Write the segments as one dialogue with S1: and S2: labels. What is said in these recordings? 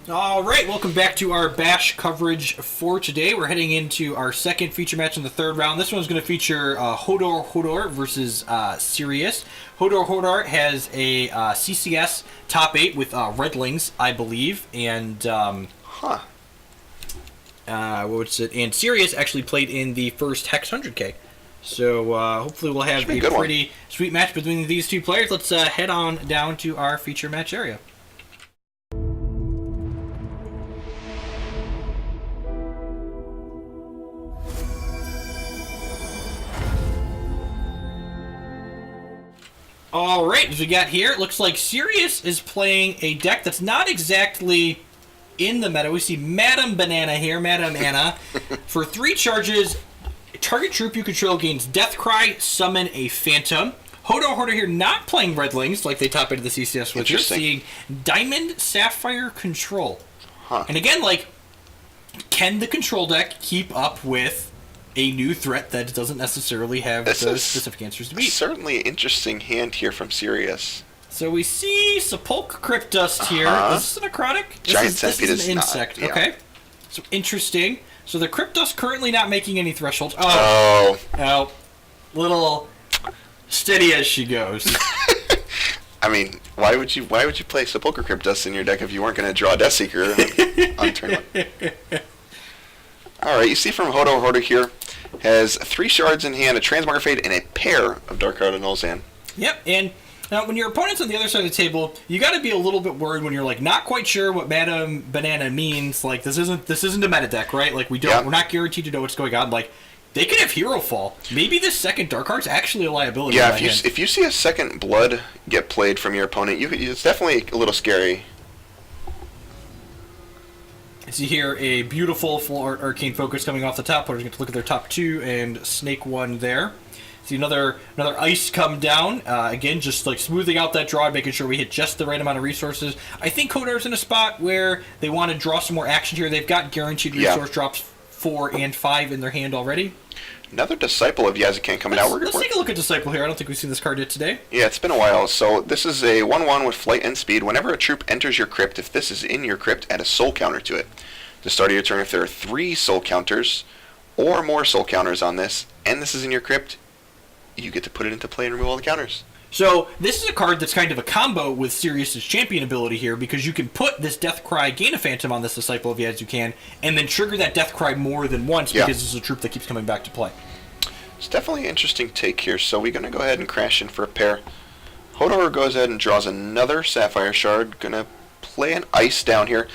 S1: All right, welcome back to our Bash coverage for today. We're heading into our second feature match in the third round. This one's going to feature HodorHodor versus Cyriius. HodorHodor has a CCS top 8 with Redlings, I believe, and what was it? And Cyriius actually played in the first HEX 100K. So hopefully we'll have a pretty sweet match between these two players. Let's head on down to our feature match area. Alright, as we got here, it looks like Cyriius is playing a deck that's not exactly in the meta. We see Madam Banana here, Madam Anna. For 3 charges, target troop you control gains Deathcry, summon a Phantom. HodorHodor here not playing Redlings like they top into the CCS with. You're seeing Diamond Sapphire Control. And again, like, can the control deck keep up with a new threat that doesn't necessarily have those specific answers to beat?
S2: Certainly an interesting hand here from Cyriius.
S1: So we see Sepulchre Cryptdust here. Is this a necrotic?
S2: Giant Centipede
S1: is an insect. Not, yeah. Okay. So interesting. So the Cryptdust currently not making any thresholds. Oh. Little steady as she goes.
S2: I mean, why would you play Sepulchre Cryptdust in your deck if you weren't going to draw Deathseeker on turn 1? Alright, you see from HodorHodor here, has 3 shards in hand, a Transmogrifade, and a pair of Dark Card of Nolzan.
S1: Yep, and now when your opponent's on the other side of the table, you got to be a little bit worried when you're like not quite sure what Madam Banana means. Like this isn't a meta deck, right? Like we're not guaranteed to know what's going on. Like they could have Hero Fall. Maybe this second Dark Card's actually a liability.
S2: Yeah, if you see a second Blood get played from your opponent, it's definitely a little scary.
S1: See here a beautiful full arcane focus coming off the top. We're going to look at their top 2 and snake 1 there. See another ice come down. Again, just like smoothing out that draw and making sure we hit just the right amount of resources. I think Hodor's in a spot where they want to draw some more action here. They've got guaranteed resource drops 4 and 5 in their hand already.
S2: Another Disciple of Yazakan coming out.
S1: Let's take a look at Disciple here. I don't think we've seen this card yet today.
S2: Yeah, it's been a while. So this is a 1/1 with flight and speed. Whenever a troop enters your crypt, if this is in your crypt, add a soul counter to it. The start of your turn, if there are 3 soul counters or more soul counters on this, and this is in your crypt, you get to put it into play and remove all the counters.
S1: So this is a card that's kind of a combo with Cyriius' champion ability here, because you can put this Deathcry, gain a Phantom on this Disciple of Yazakan, and then trigger that Deathcry more than once because this is a troop that keeps coming back to play.
S2: It's definitely an interesting take here, so we're going to go ahead and crash in for a pair. HodorHodor goes ahead and draws another Sapphire Shard, going to play an Ice down here.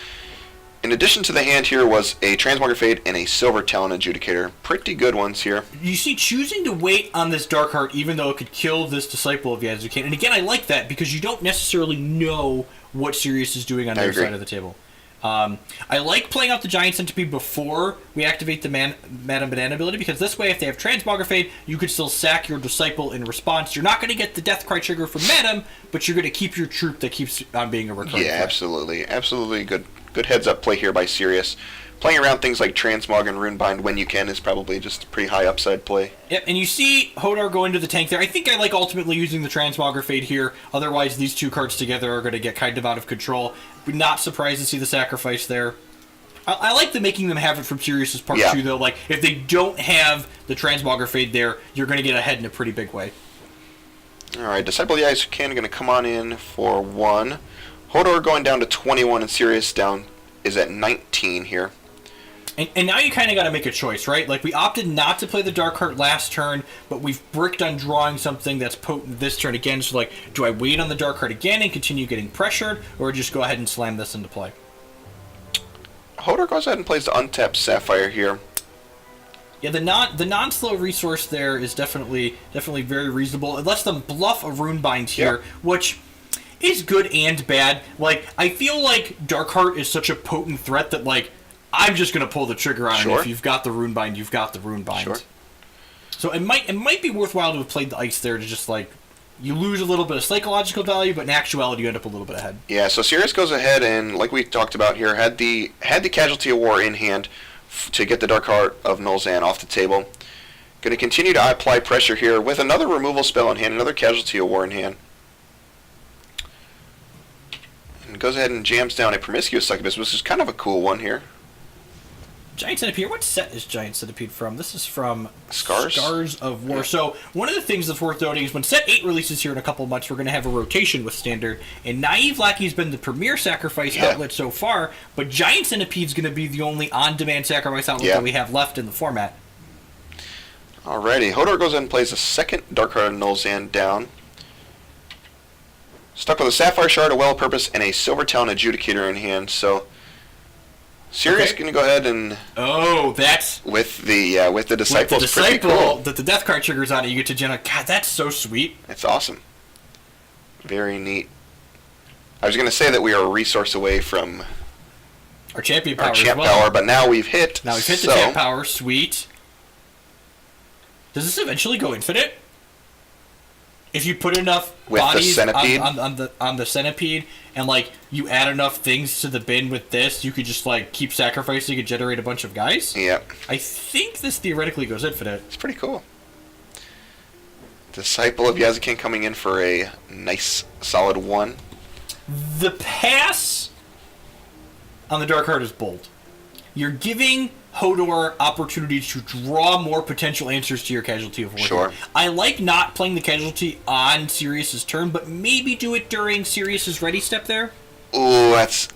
S2: In addition to the hand here was a Transmogrifade and a Silver Talon Adjudicator. Pretty good ones here.
S1: You see, choosing to wait on this Dark Heart even though it could kill this Disciple of Yazakan. And again, I like that because you don't necessarily know what Cyriius is doing on their side of the table. I like playing out the Giant Centipede before we activate the Madam Banana ability, because this way, if they have Transmogrifade, you could still sack your Disciple in response. You're not going to get the Deathcry trigger from Madam, but you're going to keep your troop that keeps on being a recurring threat.
S2: Absolutely. Absolutely good heads-up play here by Cyriius. Playing around things like Transmog and Runebind when you can is probably just a pretty high upside play.
S1: Yep, and you see Hodor go into the tank there. I think I like ultimately using the Transmogrifade here. Otherwise, these 2 cards together are going to get kind of out of control. Not surprised to see the sacrifice there. I like the making them have it from Cyriius' part 2, though. Like, if they don't have the Transmogrifade there, you're going to get ahead in a pretty big way.
S2: Alright, Disciple of the Yazakan going to come on in for 1. HodorHodor going down to 21, and Cyriius down is at 19 here.
S1: And now you kind of got to make a choice, right? Like, we opted not to play the Dark Heart last turn, but we've bricked on drawing something that's potent this turn again. So, like, do I wait on the Dark Heart again and continue getting pressured, or just go ahead and slam this into play?
S2: HodorHodor goes ahead and plays the untapped Sapphire here.
S1: Yeah, the non-slow resource there is definitely very reasonable. It lets them bluff a Runebind here, which is good and bad. Like, I feel like Dark Heart is such a potent threat that, like, I'm just going to pull the trigger on it. If you've got the Runebind, you've got the Runebind. So it might be worthwhile to have played the Ice there to just, like, you lose a little bit of psychological value, but in actuality you end up a little bit ahead. Yeah,
S2: so Cyriius goes ahead and, like we talked about here, had the Casualty of War in hand to get the Dark Heart of Nolzan off the table. Going to continue to apply pressure here with another removal spell in hand, another Casualty of War in hand. goes ahead and jams down a Promiscuous Succubus, which is kind of a cool one here.
S1: Giant Centipede. What set is Giant Centipede from? This is from
S2: Scars
S1: of War.
S2: Yeah.
S1: So one of the things that's worth noting is when set 8 releases here in a couple of months, we're going to have a rotation with Standard. And Naive Lackey has been the premier sacrifice outlet so far, but Giant Centipede is going to be the only on-demand sacrifice outlet that we have left in the format.
S2: Alrighty, Hodor goes ahead and plays a second Dark-Hearted Nullzan down. Stuck with a Sapphire Shard, a Well of Purpose, and a Silver Talon Adjudicator in hand, so Cyriius going to go ahead and
S1: that's
S2: with the Disciple.
S1: With the
S2: pretty cool.
S1: that the Death card triggers on it, you get to generate. God, that's so sweet.
S2: It's awesome. Very neat. I was going to say that we are a resource away from
S1: our champion power.
S2: Power, but now we've hit.
S1: Now we've hit the champ power. Sweet. Does this eventually go infinite? If you put enough
S2: with
S1: bodies
S2: the centipede?
S1: on the centipede, and like you add enough things to the bin with this, you could just like keep sacrificing and generate a bunch of guys.
S2: Yeah.
S1: I think this theoretically goes infinite.
S2: It's pretty cool. Disciple of Yazakin coming in for a nice solid 1.
S1: The pass on the Dark Heart is bold. You're giving Hodor opportunity to draw more potential answers to your Casualty of War.
S2: Sure.
S1: I like not playing the Casualty on Cyriius' turn, but maybe do it during Cyriius' ready step there.
S2: Ooh, that's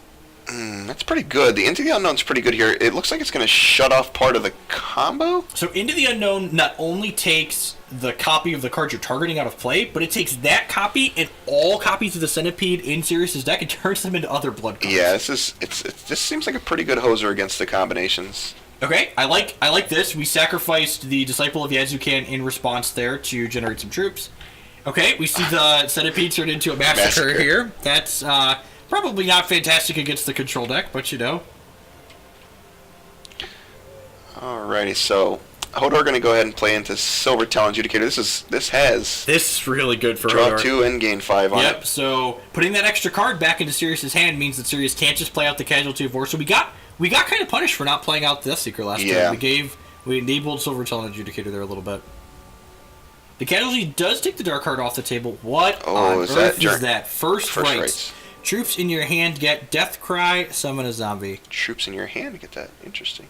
S2: pretty good. The Into the Unknown's pretty good here. It looks like it's going to shut off part of the combo.
S1: So Into the Unknown not only takes the copy of the card you're targeting out of play, but it takes that copy and all copies of the Centipede in Cyriius' deck and turns them into other blood cards.
S2: Yeah, this seems like a pretty good hoser against the combinations.
S1: Okay, I like this. We sacrificed the Disciple of Yazukan in response there to generate some troops. Okay, we see the Centipede turned into a massacre here. That's probably not fantastic against the control deck, but you know.
S2: Alrighty, so Hodor going to go ahead and play into Silver Talon Adjudicator. This is
S1: really good for
S2: draw
S1: Hodor.
S2: 2 and gain 5 on it.
S1: Yep, so putting that extra card back into Cyriius' hand means that Cyriius can't just play out the Casualty of War. So we got kind of punished for not playing out the Deathseeker last turn. We enabled Silver Talon Adjudicator there a little bit. The Casualty does take the Dark Card off the table. What on earth is that? First rights. Troops in your hand get Death Cry, summon a zombie.
S2: Troops in your hand get that. Interesting.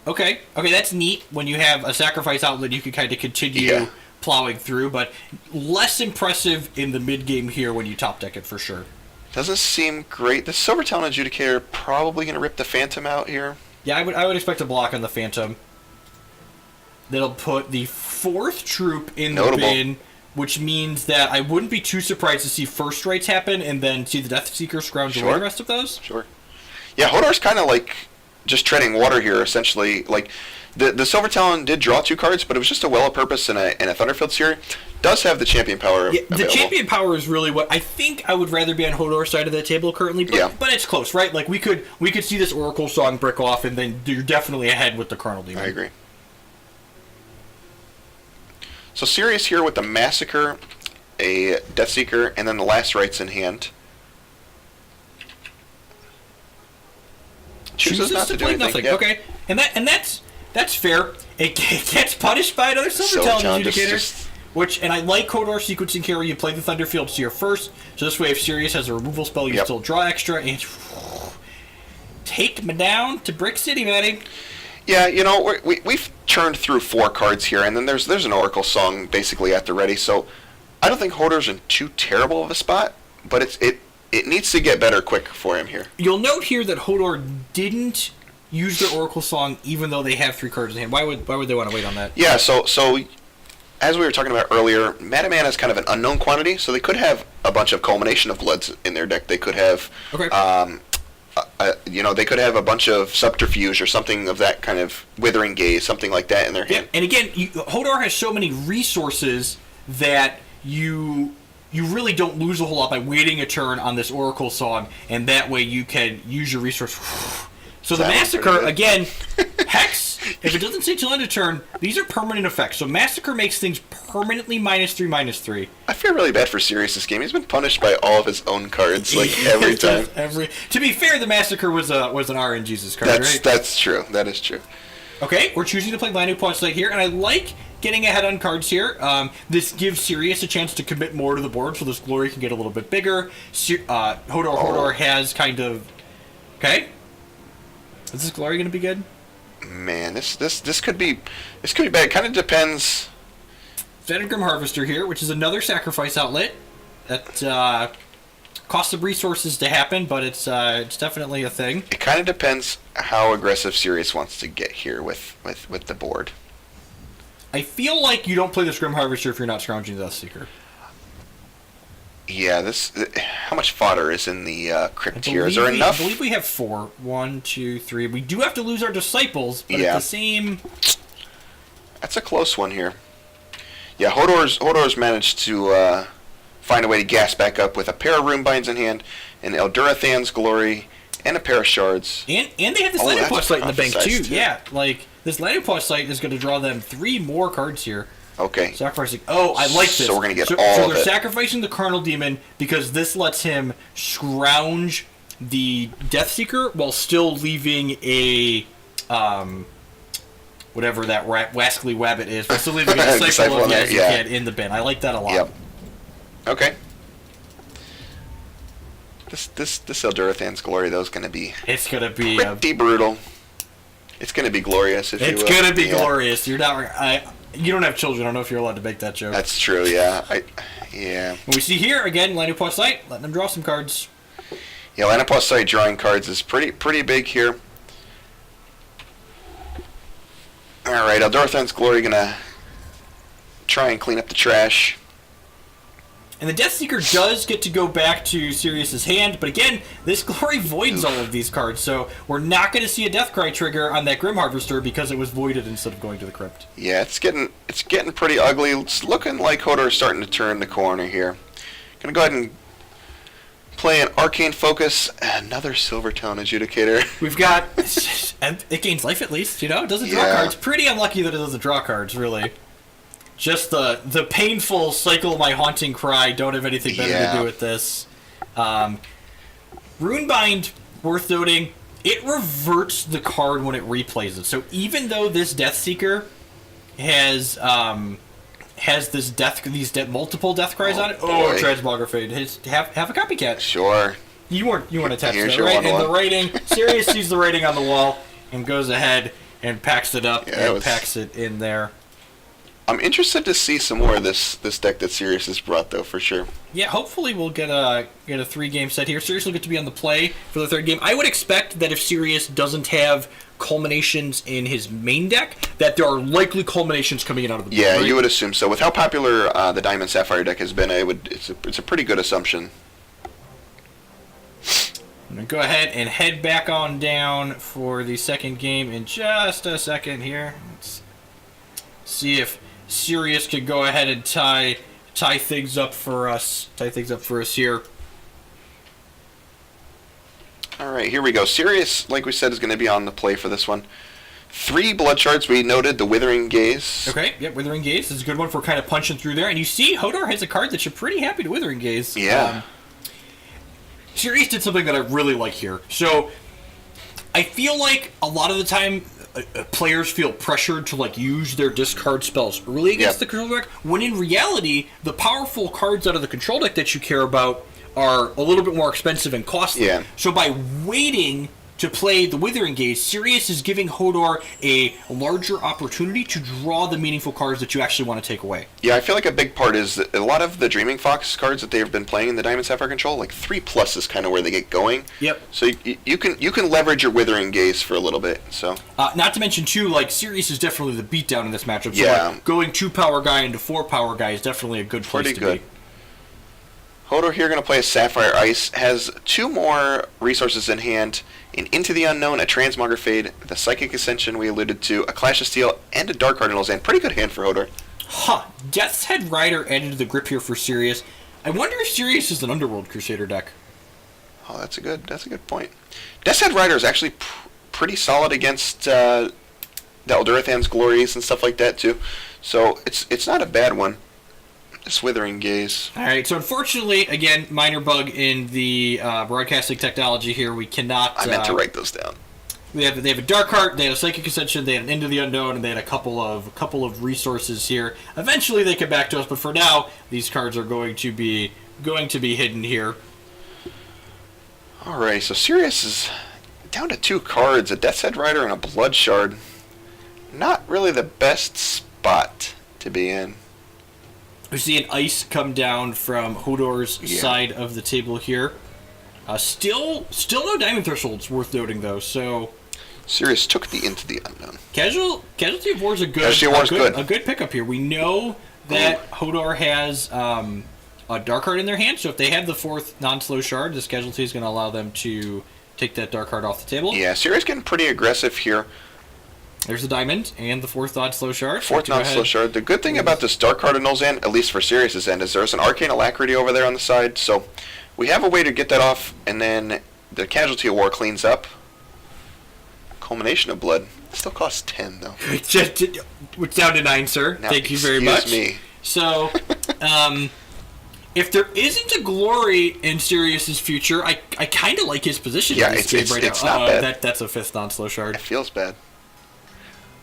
S1: Okay, that's neat. When you have a sacrifice outlet, you can kind of continue plowing through, but less impressive in the mid-game here when you top deck it for sure.
S2: Doesn't seem great. The Silver Talon Adjudicator probably going to rip the Phantom out here.
S1: Yeah, I would expect a block on the Phantom. That'll put the 4th troop in the bin, which means that I wouldn't be too surprised to see first rights happen and then see the Deathseeker scrounge away the rest of those.
S2: Sure. Yeah, Hodor's kind of like just treading water here, essentially. Like, the Silver Talon did draw 2 cards, but it was just a Well of Purpose and a Thunderfield Seer. Does have the champion power available.
S1: The champion power is really what I think I would rather be on Hodor's side of the table currently, but it's close, right? Like we could see this Oracle Song brick off, and then you're definitely ahead with the Carnal Demon.
S2: I agree. So Cyriius here with the Massacre, a Deathseeker, and then the Last Rites in hand. Chooses not to do anything.
S1: Nothing. Yep. Okay, and that's fair. It gets punished by another Silver Talon Adjudicator. And I like Hodor sequencing here. You play the Thunderfield Seer first, so this way if Cyriius has a removal spell, you still draw extra, and take me down to Brick City, Matty.
S2: Yeah, you know, we've churned through 4 cards here, and then there's an Oracle Song basically at the ready, so I don't think Hodor's in too terrible of a spot, but it needs to get better quick for him here.
S1: You'll note here that Hodor didn't use their Oracle Song even though they have 3 cards in hand. Why would they want to wait on that?
S2: Yeah, so as we were talking about earlier, Mana is kind of an unknown quantity, so they could have a bunch of Culmination of Bloods in their deck. They could have, they could have a bunch of Subterfuge or something of that kind of Withering Gaze, something like that in their hand.
S1: And again, Hodor has so many resources that you really don't lose a whole lot by waiting a turn on this Oracle Song, and that way you can use your resource. So the Massacre, again, Hex, if it doesn't say till end of turn, these are permanent effects. So Massacre makes things permanently -3/-3.
S2: I feel really bad for Cyriius this game. He's been punished by all of his own cards, like, every time.
S1: To be fair, the Massacre was an RNGesus card, right?
S2: That's true. That is true.
S1: Okay, we're choosing to play Land Upon Slate here, and I like getting ahead on cards here. This gives Cyriius a chance to commit more to the board, so this glory can get a little bit bigger. HodorHodor has kind of... Okay. Is this glory going to be good?
S2: Man, this could be bad. It kind of depends.
S1: Grim Harvester here, which is another sacrifice outlet that costs some resources to happen, but it's definitely a thing.
S2: It kind of depends how aggressive Cyriius wants to get here with the board.
S1: I feel like you don't play this Grim Harvester if you're not scrounging the Deathseeker.
S2: Yeah, how much fodder is in the crypt here? Is there enough?
S1: I believe we have 4. 1, 2, 3. We do have to lose our disciples, but at the same...
S2: That's a close one here. Yeah, Hodor's managed to find a way to gas back up with a pair of rune binds in hand, an Eldurathan's glory, and a pair of shards.
S1: And they have this Lightning Paw Sight in the bank too. Yeah, like this Lightning Paw Sight is going to draw them 3 more cards here.
S2: Okay.
S1: Sacrificing. Oh, I like this.
S2: So we're going to get all
S1: of it. So they're
S2: it.
S1: sacrificing the Carnal Demon because this lets him scrounge the Deathseeker while still leaving a whatever that wascally wabbit is, but still leaving a Disciple of Yazikad in the bin. I like that a lot.
S2: Yep. Okay. This Eldurathan's glory though is going to be...
S1: It's going to be
S2: pretty brutal. It's going to be glorious.
S1: It's going to be glorious. You're not... You don't have children. I don't know if you're allowed to make that joke.
S2: That's true, yeah. Yeah.
S1: And we see here, again, Lightning Paw Sight, letting them draw some cards.
S2: Yeah, Lightning Paw Sight drawing cards is pretty big here. Alright, Eldurathan's glory going to try and clean up the trash.
S1: And the Deathseeker does get to go back to Cyriius' hand, but again, this glory voids all of these cards, so we're not going to see a Deathcry trigger on that Grim Harvester because it was voided instead of going to the crypt.
S2: Yeah, it's getting pretty ugly. It's looking like Hodor is starting to turn the corner here. Gonna go ahead and play an Arcane Focus, another Silvertone Adjudicator.
S1: We've got... it gains life at least, you know? It doesn't draw cards. Pretty unlucky that it doesn't draw cards, really. Just the painful cycle my haunting cry, don't have anything better to do with this. Runebind, worth noting, it reverts the card when it replays it. So even though this Deathseeker has these multiple death cries on it, Transmography, have a copycat.
S2: Sure.
S1: You weren't attached to that, right? And the writing, Cyriius sees the writing on the wall and goes ahead and packs it up packs it in there.
S2: I'm interested to see some more of this deck that Cyriius has brought, though, for sure.
S1: Yeah, hopefully we'll get a 3-game set here. Cyriius will get to be on the play for the 3rd game. I would expect that if Cyriius doesn't have culminations in his main deck, that there are likely culminations coming in out of the board.
S2: Yeah,
S1: right?
S2: you would assume so. With how popular the Diamond Sapphire deck has been, it's a pretty good assumption.
S1: I'm going to go ahead and head back on down for the 2nd game in just a second here. Let's see if Cyriius could go ahead and tie things up for us. Here.
S2: All right, here we go. Cyriius, like we said, is going to be on the play for this one. 3 blood shards. We noted the Withering Gaze.
S1: Okay, yep, Withering Gaze is a good one for kind of punching through there. And you see, Hodor has a card that you're pretty happy to Withering Gaze.
S2: Yeah.
S1: Cyriius did something that I really like here. So, I feel like a lot of the time, players feel pressured to use their discard spells early against the control deck, when in reality, the powerful cards out of the control deck that you care about are a little bit more expensive and costly.
S2: Yeah.
S1: So by waiting to play the Withering Gaze, Cyriius is giving Hodor a larger opportunity to draw the meaningful cards that you actually want to take away.
S2: Yeah, I feel like a big part is that a lot of the Dreaming Fox cards that they've been playing in the Diamond Sapphire control, 3+ is kind of where they get going.
S1: Yep.
S2: So you can leverage your Withering Gaze for a little bit. So.
S1: Not to mention too, Cyriius is definitely the beatdown in this matchup. So
S2: yeah.
S1: Going 2-power guy into 4-power guy is definitely a good place to be.
S2: Hodor here going to play a Sapphire Ice, has 2 more resources in hand, an Into the Unknown, a Transmografade, the Psychic Ascension we alluded to, a Clash of Steel, and a Dark Cardinal's Hand. Pretty good hand for Hodor.
S1: Death's Head Rider added to the grip here for Cyriius. I wonder if Cyriius is an Underworld Crusader deck.
S2: Oh, that's a good point. Death's Head Rider is actually pretty solid against the Eldurathan's Glories and stuff like that, too. So it's not a bad one. This Withering Gaze.
S1: Alright, so unfortunately, again, minor bug in the broadcasting technology here. We cannot...
S2: I meant to write those down.
S1: They have a Dark Heart, they had a Psychic Ascension, they had an Into the Unknown, and they had a couple of resources here. Eventually they come back to us, but for now, these cards are going to be hidden here.
S2: Alright, so Cyriius is down to 2 cards, a Death's Head Rider and a Blood Shard. Not really the best spot to be in.
S1: We see an ice come down from HodorHodor's side of the table here. Still no diamond thresholds worth noting though. So
S2: Cyriius took the Into the Unknown.
S1: Casualty of War is a good pickup here. We know that HodorHodor has a Dark Heart in their hand, so if they have the 4th non-slow shard, this Casualty is going to allow them to take that Dark Heart off the table.
S2: Yeah, Cyriius getting pretty aggressive here.
S1: There's the diamond and the 4th non-slow shard.
S2: 4th non-slow shard. The good thing about this Dark Heart in Null's end, at least for Cyriius' end, is there's an Arcane Alacrity over there on the side, so we have a way to get that off, and then the Casualty of War cleans up. Culmination of Blood. It still costs 10, though.
S1: It's down to 9, sir.
S2: Now,
S1: Thank you very much.
S2: Excuse me.
S1: So, if there isn't a glory in Cyriius' future, I kind of like his position.
S2: Yeah,
S1: in this game right
S2: it's
S1: now.
S2: not bad.
S1: That's a 5th non-slow shard.
S2: It feels bad.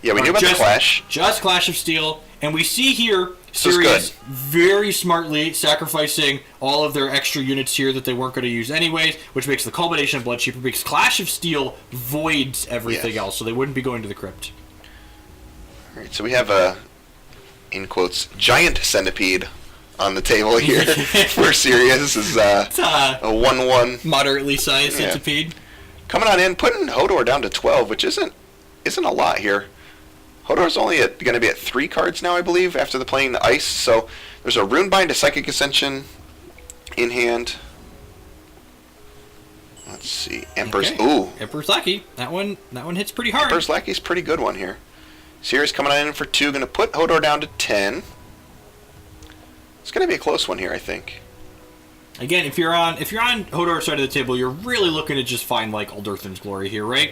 S2: Yeah, we knew about the Clash.
S1: Just Clash of Steel. And we see here Cyriius very smartly sacrificing all of their extra units here that they weren't going to use anyways, which makes the Culmination of Blood cheaper, because Clash of Steel voids everything else, so they wouldn't be going to the Crypt.
S2: Alright, so we have a, in quotes, giant centipede on the table here for Cyriius. This is a 1/1.
S1: Moderately sized centipede.
S2: Coming on in, putting HodorHodor down to 12, which isn't a lot here. HodorHodor's only going to be at 3 cards now, I believe, after the playing the ice. So there's a Runebind, a Psychic Ascension in hand. Let's see, Emperor's.
S1: Okay.
S2: Ooh,
S1: Emperor's Lackey. That one hits pretty hard.
S2: Emperor's Lackey's pretty good one here. Cyriius coming on in for 2, going to put HodorHodor down to 10. It's going to be a close one here, I think.
S1: Again, if you're on HodorHodor's side of the table, you're really looking to just find like Aldurthan's Glory here, right?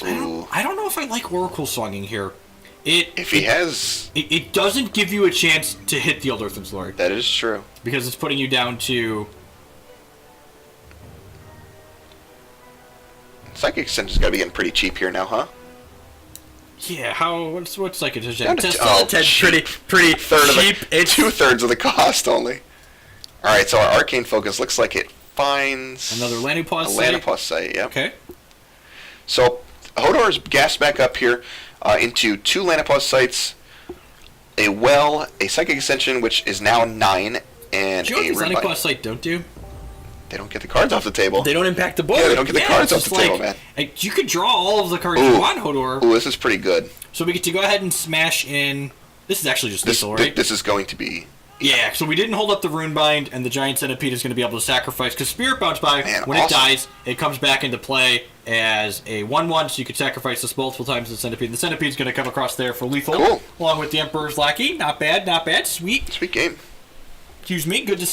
S1: I don't know if I like Oracle Songing here. It doesn't give you a chance to hit the Aldurthan's Glory.
S2: That is true.
S1: Because it's putting you down to...
S2: Psychic Ascension's got to be getting pretty cheap here now, huh?
S1: Yeah, what's Psychic Ascension?
S2: Down to
S1: pretty
S2: cheap.
S1: cheap.
S2: It's 2/3 of the cost only. Alright, so our Arcane Focus looks like it finds...
S1: Another Lanipause
S2: site.
S1: site?
S2: Lanipause site, yeah.
S1: Okay.
S2: So, HodorHodor's gassed back up here into 2 Lanipause sites, a Well, a Psychic Ascension, which is now 9, and
S1: do you know what these Lanipause site don't do?
S2: They don't get the cards off the table.
S1: They don't impact the board.
S2: Yeah, they don't get the cards off the table, man.
S1: You could draw all of the cards you want, HodorHodor.
S2: Ooh, this is pretty good.
S1: So we get to go ahead and smash in... This is actually just lethal, right?
S2: This is going to be...
S1: Yeah, so we didn't hold up the Runebind, and the Giant Centipede is going to be able to sacrifice, because Spirit Bounce by, when it dies, it comes back into play as a 1/1, so you could sacrifice this multiple times to the Centipede. The Centipede's going to come across there for lethal, along with the Emperor's Lackey. Not bad, not bad. Sweet.
S2: Sweet game.
S1: Excuse me. Good to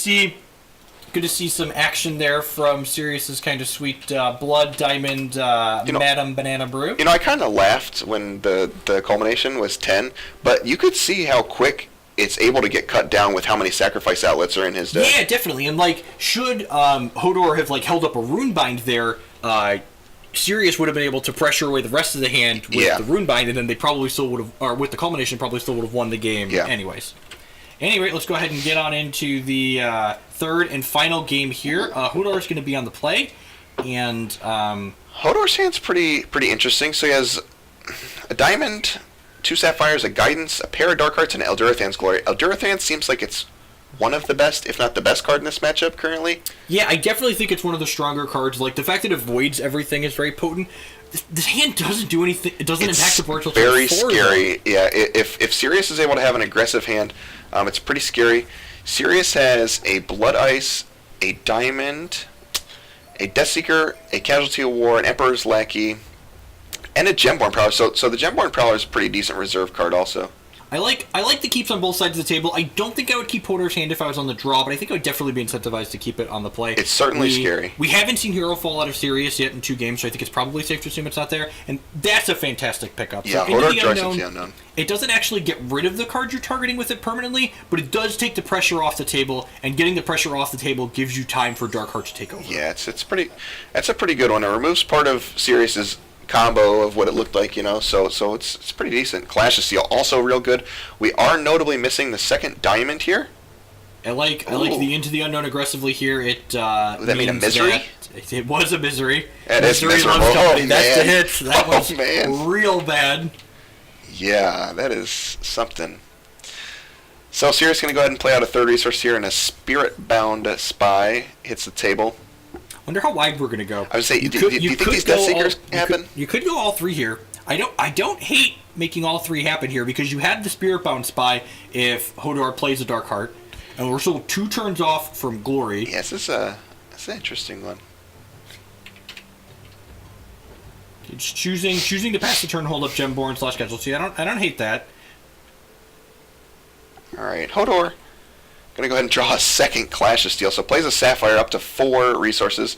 S1: see some action there from Cyriius' kind of sweet Blood Diamond Madam Banana Brew.
S2: You know, I kind of laughed when the culmination was 10, but you could see how quick it's able to get cut down with how many sacrifice outlets are in his deck.
S1: Yeah, definitely. And like, should HodorHodor have like held up a Runebind there, Cyriius would have been able to pressure away the rest of the hand with the Runebind, and then they probably still would have, or with the culmination, probably still would have won the game anyways. Anyway, let's go ahead and get on into the third and final game here. HodorHodor's going to be on the play, and
S2: HodorHodor's hand's pretty interesting. So he has a diamond, 2 sapphires, a guidance, a pair of dark hearts, and Aldurthan's Glory. Aldurthan seems like it's one of the best, if not the best card in this matchup currently.
S1: Yeah, I definitely think it's one of the stronger cards. Like, the fact that it avoids everything is very potent. This hand doesn't do anything. It doesn't impact the board.
S2: Very scary. Though. Yeah, if Cyriius is able to have an aggressive hand, it's pretty scary. Cyriius has a Blood Ice, a Diamond, a Deathseeker, a Casualty of War, an Emperor's Lackey, and a Gemborn Prowler. So the Gemborn Prowler is a pretty decent reserve card also.
S1: I like the keeps on both sides of the table. I don't think I would keep HodorHodor's hand if I was on the draw, but I think I would definitely be incentivized to keep it on the play.
S2: It's certainly scary.
S1: We haven't seen Hero fall out of Cyriius yet in 2 games, so I think it's probably safe to assume it's not there. And that's a fantastic pickup.
S2: Yeah,
S1: so
S2: HodorHodor the Unknown.
S1: It doesn't actually get rid of the card you're targeting with it permanently, but it does take the pressure off the table, and getting the pressure off the table gives you time for Dark Heart to take over.
S2: Yeah, that's a pretty good one. It removes part of Cyriius's combo of what it looked like, so it's pretty decent. Clash of Steel also real good. We are notably missing the second diamond here.
S1: I like the Into the Unknown aggressively here. It
S2: that mean a misery?
S1: It was a misery.
S2: That is miserable.
S1: Loves company.
S2: Oh,
S1: That's the
S2: man.
S1: hit. That was
S2: man.
S1: real bad.
S2: Yeah, that is something. So Cyriius going to go ahead and play out a third resource here, and a Spirit-Bound Spy hits the table.
S1: Wonder how wide we're going to go.
S2: I would say, do you think these Death Seekers happen?
S1: You could go all three here. I don't hate making all three happen here, because you had the Spirit-Bound Spy if Hodor plays a Dark Heart, and we're still 2 turns off from Glory.
S2: Yes, this is an interesting one.
S1: It's choosing to pass the turn, hold up Gemborn / Casualty. I don't hate that.
S2: All right, Hodor going to go ahead and draw a second Clash of Steel. So plays a Sapphire up to 4 resources.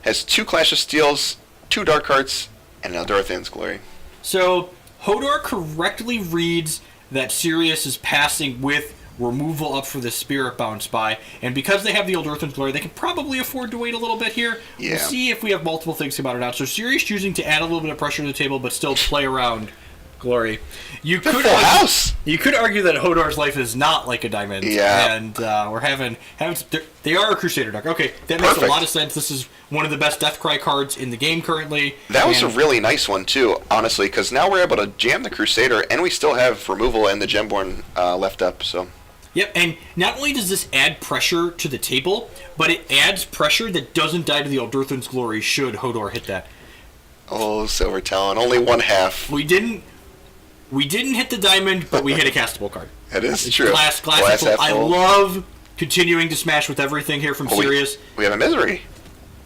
S2: Has 2 Clash of Steels, 2 Dark Hearts, and an Eldorthan's Glory.
S1: So Hodor correctly reads that Cyriius is passing with removal up for the Spirit-Bound Spy, and because they have the Eldorthan's Glory, they can probably afford to wait a little bit here.
S2: Yeah.
S1: We'll see if we have multiple things come out or not. So Cyriius choosing to add a little bit of pressure to the table, but still play around Glory. You could argue that Hodor's life is not like a diamond.
S2: Yeah.
S1: And we're having they are a Crusader deck. Okay, that makes a lot of sense. This is one of the best Deathcry cards in the game currently.
S2: That was a really nice one too, honestly, because now we're able to jam the Crusader, and we still have removal and the Gemborn left up. So.
S1: Yep, and not only does this add pressure to the table, but it adds pressure that doesn't die to the Eldorthan's Glory should Hodor hit that.
S2: Oh, Silver Talon, only 1/2.
S1: We didn't hit the diamond, but we hit a castable card.
S2: That is true.
S1: Glass half full. I love continuing to smash with everything here from Cyriius.
S2: We have a misery.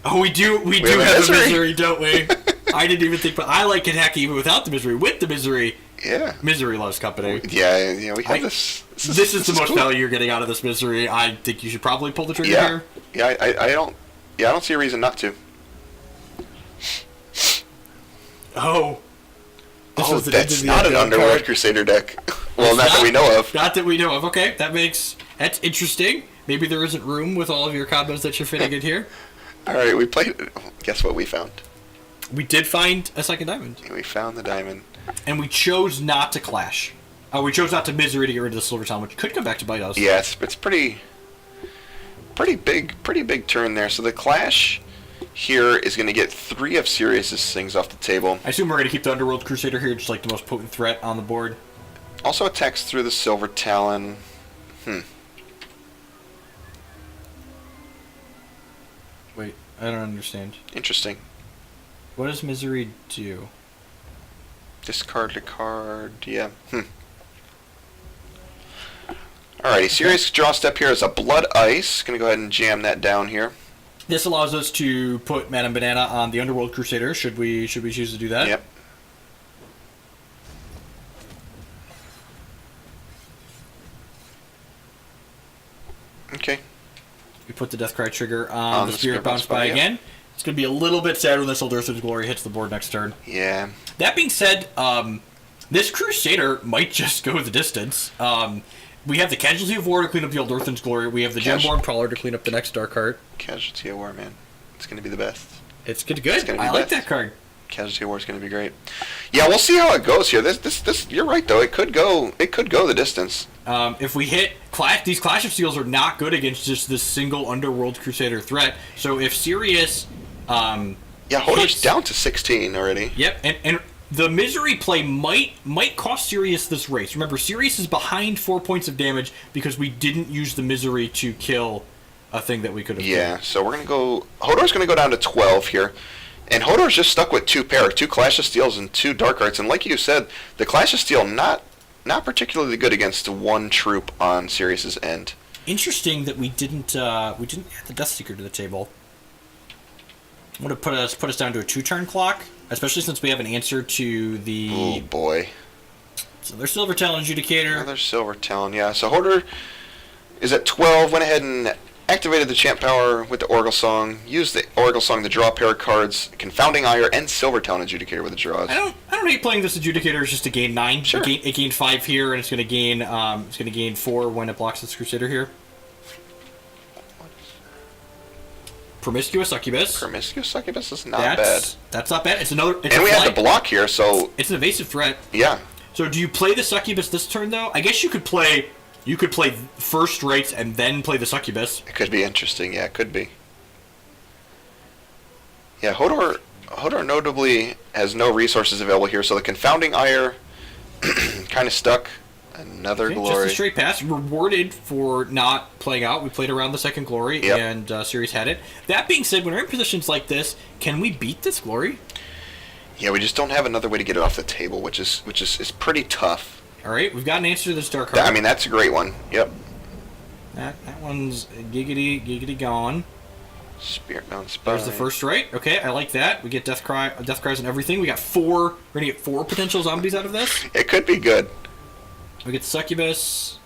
S1: Oh, we do have a misery, don't we? I didn't even think, but I like Kentucky even without the misery. With the misery,
S2: yeah,
S1: misery loves company.
S2: Yeah, we have this.
S1: This is the most value you're getting out of this misery. I think you should probably pull the trigger here.
S2: Yeah, I don't see a reason not to.
S1: Oh.
S2: That's not an Underworld Crusader deck. Well, not that we know of.
S1: Not that we know of. Okay, that's interesting. Maybe there isn't room with all of your combos that you're fitting in here.
S2: All right, we played. Guess what we found?
S1: We did find a second diamond.
S2: We found the diamond.
S1: And we chose not to clash. We chose not to misery to get rid of the Silver Talon, which could come back to bite us.
S2: Yeah, it's pretty big turn there. So the clash here is going to get 3 of Cyriius' things off the table.
S1: I assume we're going to keep the Underworld Crusader here, just like the most potent threat on the board.
S2: Also attacks through the Silver Talon.
S1: Wait, I don't understand.
S2: Interesting.
S1: What does misery do?
S2: Discard a card, yeah. Alrighty, Cyriius draw step here is a Blood Ice. Gonna go ahead and jam that down here.
S1: This allows us to put Madame Banana on the Underworld Crusader, should we choose to do that?
S2: Yep. Okay.
S1: We put the Deathcry trigger on the Spirit-Bound Spy again. It's going to be a little bit sad when this Eldorthan's Glory hits the board next turn.
S2: Yeah.
S1: That being said, this Crusader might just go the distance. We have the Casualty of War to clean up the Eldorthan's Glory. We have the Gemborn Prowler to clean up the next Dark Heart.
S2: Casualty of War, man. It's going to be the best.
S1: It's good. I like that card.
S2: Casualty of War is going to be great. Yeah, we'll see how it goes here. This. You're right though. It could go the distance.
S1: If we hit these Clash of Steels are not good against just this single Underworld Crusader threat. So if Cyriius,
S2: Hodor's down to 16 already.
S1: Yep, and the misery play might cost Cyriius this race. Remember, Cyriius is behind 4 points of damage because we didn't use the misery to kill a thing that we could have.
S2: Yeah, so we're gonna go. Hodor's gonna go down to 12 here. And Hodor's just stuck with 2 Clash of Steels and 2 Dark Hearts, and like you said, the Clash of Steel not particularly good against 1 troop on Cyriius' end.
S1: Interesting that we didn't add the Death Seeker to the table. Would have put us down to a 2-turn clock, especially since we have an answer to the.
S2: Oh boy!
S1: So there's Silver Talon Adjudicator.
S2: Another Silver Talon, yeah. So Hodor is at 12. Went ahead and activated the Champ Power with the Oracle Song. Used the Oracle Song to draw a pair of cards. Confounding Ire and Silver Talon Adjudicator with the draws.
S1: I don't hate playing this Adjudicator just to gain 9.
S2: Sure.
S1: It gained 5 here, and it's going to gain 4 when it blocks this Crusader here. Promiscuous Succubus.
S2: Promiscuous Succubus is not bad.
S1: That's not bad. It's another. It's
S2: and we
S1: flight.
S2: have the block here, so
S1: It's an evasive threat.
S2: yeah.
S1: So do you play the Succubus this turn though? I guess you could play. You could play first rights and then play the Succubus.
S2: It could be interesting. Yeah, it could be. Yeah, Hodor notably has no resources available here, so the Confounding Ire kind of stuck. Another
S1: Okay,
S2: glory.
S1: just a straight pass. Rewarded for not playing out. We played around the second glory,
S2: Yep.
S1: and Cyriius had it. That being said, when we're in positions like this, can we beat this glory?
S2: Yeah, we just don't have another way to get it off the table, which is pretty tough.
S1: All right, we've got an answer to this dark card.
S2: I mean, that's a great one. Yep.
S1: That one's giggity gone.
S2: Spiritbound Spine.
S1: There's the first right. Okay, I like that. We get death cries and everything. We got four. We're gonna get 4 potential zombies out of this.
S2: It could be good.
S1: We get Succubus.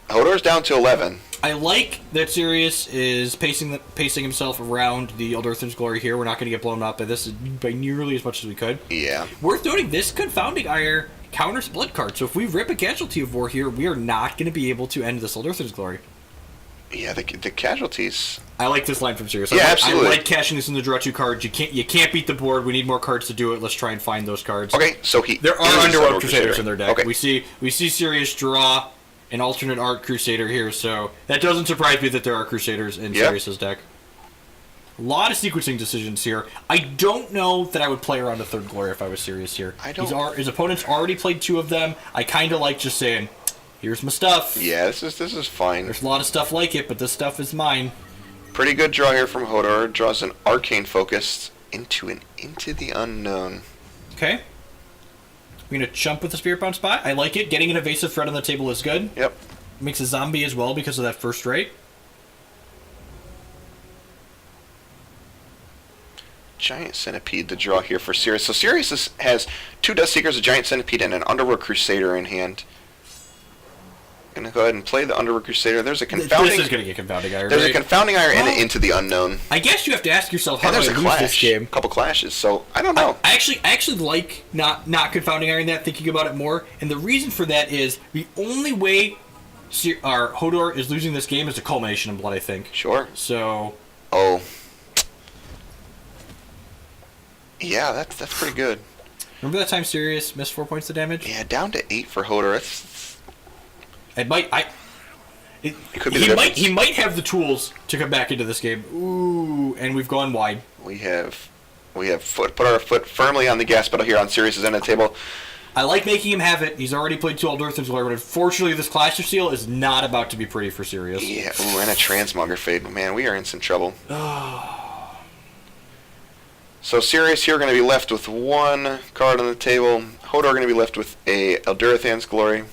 S2: Hodor's down to 11.
S1: I like that Cyriius is pacing himself around the Earthen's glory here. We're not going to get blown up by this by nearly as much as we could.
S2: Yeah.
S1: Worth noting, this Confounding Ire counters blood card. So if we rip a Casualty of War here, we are not going to be able to end this Earthen's glory.
S2: Yeah, the casualties.
S1: I like this line from Cyriius.
S2: Yeah, absolutely.
S1: I like cashing this in the draw 2 cards. You can't beat the board. We need more cards to do it. Let's try and find those cards.
S2: Okay, so
S1: There are Underworld Crusaders in their deck.
S2: Okay.
S1: We see Cyriius draw an alternate art Crusader here, so that doesn't surprise me that there are Crusaders in Cyriius' deck. A lot of sequencing decisions here. I don't know that I would play around a third glory if I was Cyriius here. His opponent's already played 2 of them. I kind of like just saying, here's my stuff.
S2: Yeah, this is fine.
S1: There's a lot of stuff like it, but this stuff is mine.
S2: Pretty good draw here from Hodor. Draws an Arcane Focus into the Unknown.
S1: Okay. We're going to jump with the Spiritbound Spot. I like it. Getting an evasive threat on the table is good.
S2: Yep.
S1: Makes a zombie as well because of that first right.
S2: Giant Centipede to draw here for Cyriius. So Cyriius has 2 Death Seekers, a Giant Centipede, and an Underworld Crusader in hand. Gonna go ahead and play the Underworld Crusader. There's a Confounding...
S1: This is going to get Confounding Ire,
S2: There's
S1: right?
S2: a Confounding Ire and an Into the Unknown.
S1: I guess you have to ask yourself, how
S2: And
S1: do
S2: there's
S1: I
S2: a
S1: lose
S2: clash.
S1: this game?
S2: A couple clashes, so I don't know.
S1: I actually like not Confounding Iron that, thinking about it more. And the reason for that is the only way Hodor is losing this game is a culmination in blood, I think.
S2: Sure.
S1: So...
S2: Oh. Yeah, that's pretty good.
S1: Remember that time Cyriius missed 4 points of damage?
S2: Yeah, down to 8 for Hodor. It could be the difference.
S1: He might have the tools to come back into this game. Ooh, and we've gone wide.
S2: We have put our foot firmly on the gas pedal here on Cyriius' end of the table.
S1: I like making him have it. He's already played 2 Earthen's Glory, but unfortunately this Clash of Steel is not about to be pretty for Cyriius.
S2: Yeah, ooh, and a Transmogger Fade. Man, we are in some trouble. So Cyriius here going to be left with 1 card on the table. Hodor going to be left with a Eldurathan's Glory.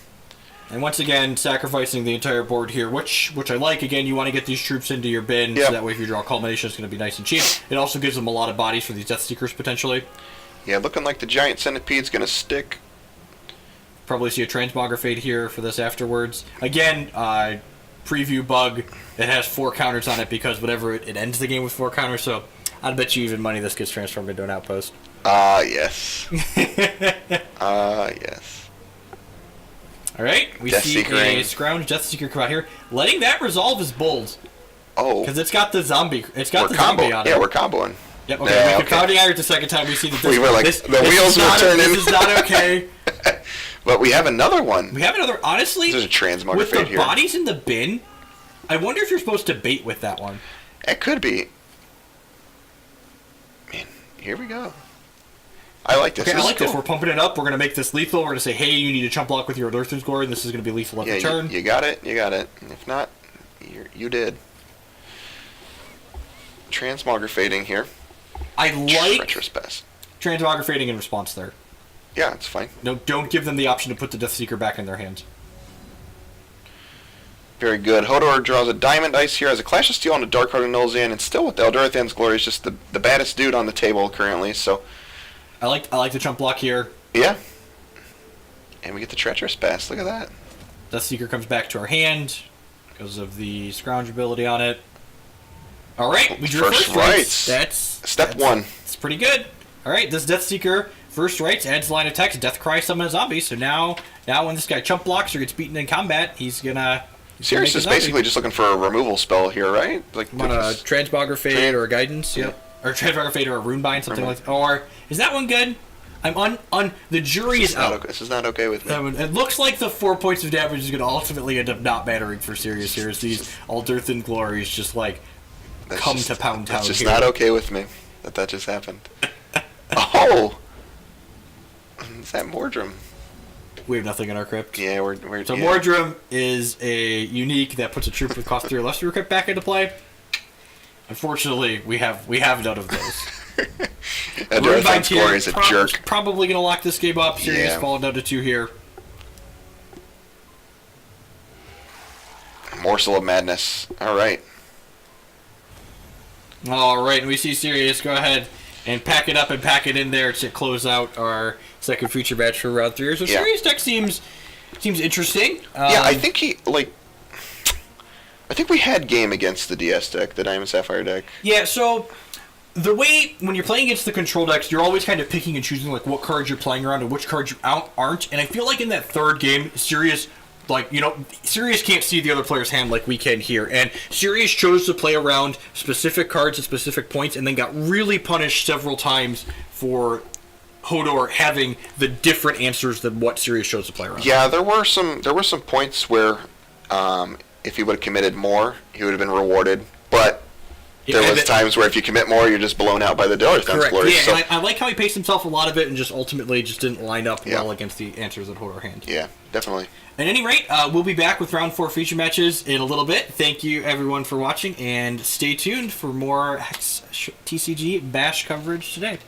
S1: And once again, sacrificing the entire board here, which I like. Again, you want to get these troops into your bin, so that way if you draw Culmination, it's going to be nice and cheap. It also gives them a lot of bodies for these Death Seekers, potentially.
S2: Yeah, looking like the Giant Centipede's going to stick.
S1: Probably see a Transmogger Fade here for this afterwards. Again, preview bug. It has 4 counters on it because whatever it ends the game with 4 counters, so I'd bet you even money this gets transformed into an outpost.
S2: Yes. Yes.
S1: Alright, we
S2: Death
S1: see
S2: Seekering.
S1: a Scrounge Death Seeker come out here. Letting that resolve is bold.
S2: Oh.
S1: Because it's got the zombie. It's got
S2: We're
S1: the zombie on it.
S2: Yeah, we're comboing.
S1: Yep, okay.
S2: Yeah,
S1: We
S2: okay.
S1: Confounding Iron the second time we see that this,
S2: We were like,
S1: this,
S2: the
S1: this
S2: wheels
S1: is
S2: were
S1: not,
S2: turning.
S1: This is not okay.
S2: But we have another one.
S1: We have another, honestly,
S2: There's a Transmogger
S1: with the
S2: Fade here.
S1: bodies in the bin, I wonder if you're supposed to bait with that one.
S2: It could be. Man, here we go. I like this.
S1: Okay,
S2: This
S1: I
S2: is
S1: like this.
S2: cool.
S1: We're pumping it up. We're going to make this lethal. We're going to say, hey, you need to chump block with your Earthen's Glory, and this is going to be lethal at the turn.
S2: You got it. You got it. If not, you did. Transmogger Fading here.
S1: I like
S2: Treacherous Pass.
S1: Transmogger Fading in response there.
S2: Yeah, it's fine.
S1: No, don't give them the option to put the Death Seeker back in their hands.
S2: Very good. Hodor draws a Diamond Ice here, has a Clash of Steel on the Dark Heart of Nulzan, and still with the Eldurathan's Glory is just the baddest dude on the table currently, so...
S1: I like the chump block here.
S2: Yeah. And we get the Treacherous Pass. Look at that.
S1: Death Seeker comes back to our hand because of the Scrounge ability on it. All right, we drew
S2: First rights.
S1: That's
S2: Step 1.
S1: It's pretty good. All right, this Death Seeker first rights adds line of text. Death Cry summon a zombie. So now when this guy chump blocks or gets beaten in combat, he's gonna
S2: Cyriius is basically just looking for a removal spell here, right? Like
S1: on a Transmogrifade or a Guidance, yep. Or a Transmogrifade or a Runebind, something like that. Or, is that one good? I'm on the jury is out.
S2: This is not okay with me.
S1: It looks like the 4 points of damage is going to ultimately end up not mattering for Cyriius here, as these Alderthan Glories just, like, come to Pound Town.
S2: That's just not okay with me that just happened. Oh! Is that Mordrum?
S1: We have nothing in our crypt.
S2: Yeah, we're
S1: So
S2: yeah.
S1: Mordrum is a unique that puts a troop with cost 3 or less to your crypt back into play. Unfortunately, we have none of those.
S2: HodorHodor score is a jerk.
S1: Probably going to lock this game up. Cyriius
S2: Yeah.
S1: falling down to 2 here.
S2: Morsel of Madness. All right.
S1: All right, and we see Cyriius go ahead and pack it up and pack it in there to close out our second feature match for round 3. So
S2: Yeah.
S1: Cyriius deck seems interesting.
S2: Yeah, I think I think we had game against the DS deck, the Diamond Sapphire deck.
S1: Yeah, so the way when you're playing against the control decks, you're always kind of picking and choosing like what cards you're playing around and which cards you aren't. And I feel like in that third game, Cyriius, Cyriius can't see the other player's hand like we can here. And Cyriius chose to play around specific cards at specific points and then got really punished several times for Hodor having the different answers than what Cyriius chose to play around.
S2: Yeah, there were some points where if he would have committed more, he would have been rewarded. But there was times where if you commit more, you're just blown out by the Dillarthon Glory.
S1: Yeah,
S2: so.
S1: and I like how he paced himself a lot of it and just ultimately just didn't line up well against the answers that Hodor hand.
S2: Yeah, definitely.
S1: At any rate, we'll be back with round 4 feature matches in a little bit. Thank you, everyone, for watching, and stay tuned for more HEX TCG Bash coverage today.